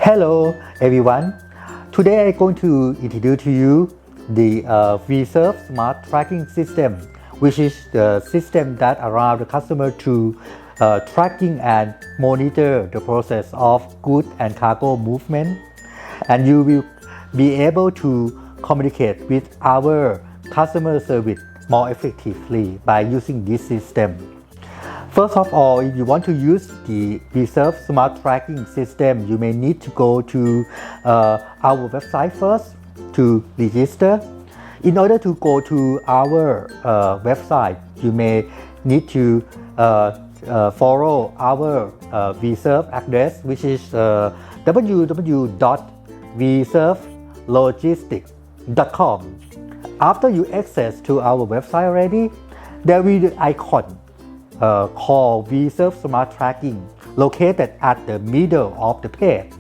Hello everyone. Today I'm going to introduce to you the vServe Smart Tracking System, which is the system that allows the customer to tracking and monitor the process of goods and cargo movement, and you will be able to communicate with our customer service more effectively by using this system. First of all, if you want to use the vServe Smart Tracking System, you may need to go to our website first to register. In order to go to our website, you may need to follow our vServe address, which is www.vservelogistics.com. After you access to our website already, there will be the icon called vServe Smart Tracking located at the middle of the page.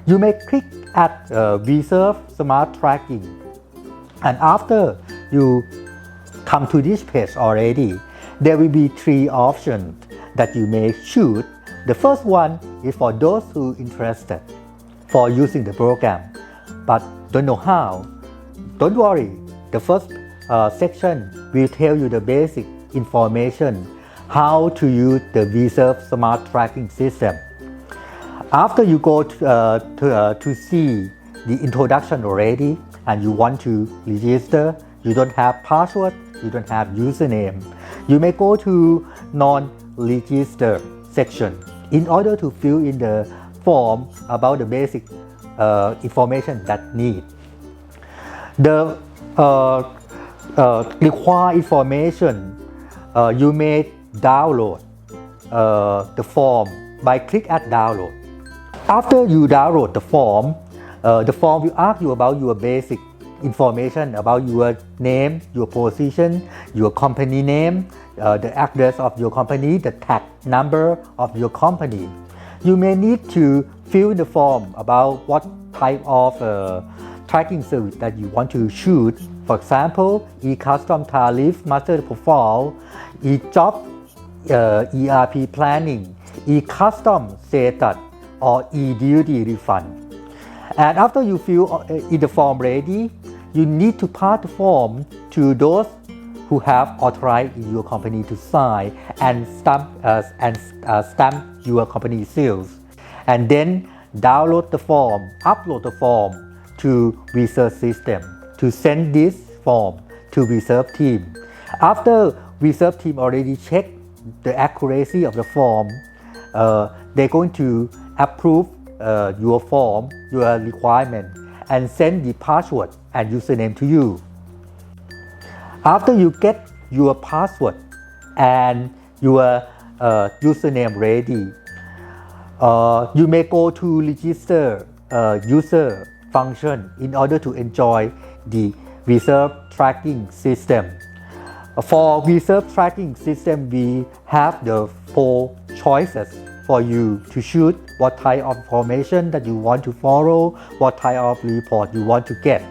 You may click at vServe Smart Tracking, and after you come to this page already, there will be three options that you may choose. The first one is for those who are interested for using the program but don't know how. Don't worry, the first section will tell you the basic information how to use the vServe Smart Tracking System. After you go to see the introduction already and you want to register, you don't have password, you don't have username, you may go to non-register section in order to fill in the form about the basic information that need. The required information you may download the form by click at download. After you download the form will ask you about your basic information about your name, your position, your company name, the address of your company, the tag number of your company. You may need to fill in the form about what type of tracking service that you want to choose. For example, e-custom tariff, master profile, e-job, ERP planning, e-custom status, or e-duty refund. And after you fill in the form ready, you need to pass the form to those who have authorized your company to sign and stamp your company seals. And then download the form, upload the form to vServe system to send this form to vServe team. After vServe team already check the accuracy of the form, they're going to approve your form, your requirement, and send the password and username to you. After you get your password and your username ready, you may go to register user function in order to enjoy the vServe tracking system. For vServe tracking system, we have the 4 choices for you to choose what type of information that you want to follow, what type of report you want to get.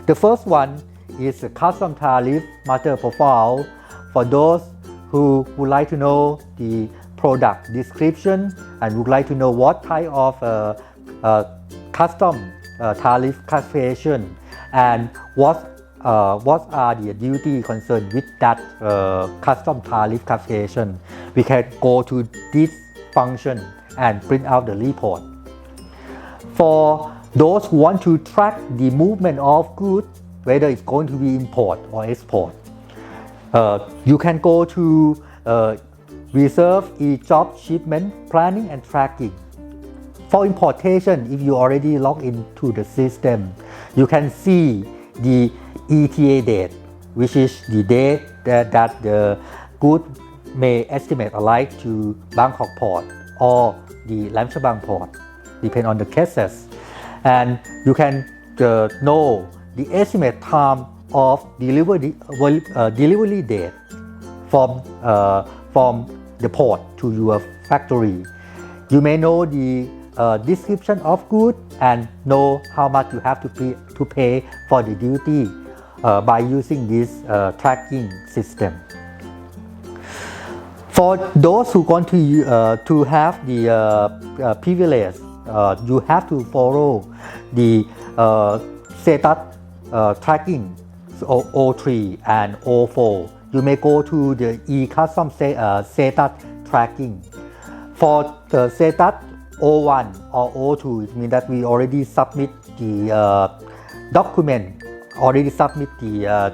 The first one is a custom tariff master profile for those who would like to know the product description and would like to know what type of custom tariff classification and what are the duty concerned with that custom tariff classification. We can go to this function and print out the report. For those who want to track the movement of goods, whether it's going to be import or export, you can go to vServe e-job shipment planning and tracking. For importation, if you already log into the system, you can see the ETA date, which is the date that the good may estimate arrive to Bangkok port or the Lamshabang port, depend on the cases. And you can know the estimate time of delivery date from the port to your factory. You may know the description of goods and know how much you have to pay for the duty by using this tracking system. For those who want to have the privilege you have to follow the status tracking, so O3 and O4. You may go to the e-custom status tracking. For the status O1 or O2, it means that we already submit the document, already submit the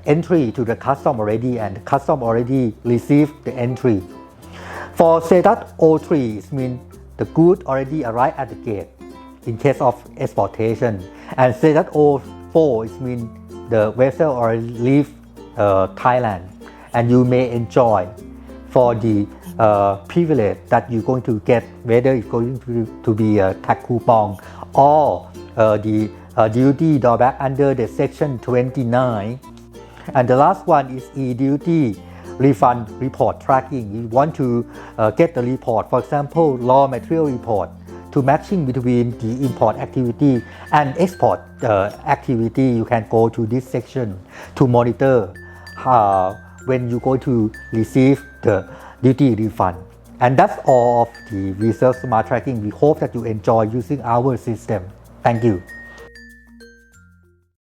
entry to the custom already, and the custom already received the entry. For status O3, it means the good already arrived at the gate in case of exportation, and status O4 it means the vessel already leave Thailand, and you may enjoy for the privilege that you're going to get, whether it's going to be a tax coupon or the duty drawback under the section 29. And the last one is e-duty refund report tracking. You want to get the report, for example, raw material report, to matching between the import activity and export activity. You can go to this section to monitor when you go to receive the duty refund. And that's all of the Reserve Smart Tracking. We hope that you enjoy using our system. Thank you.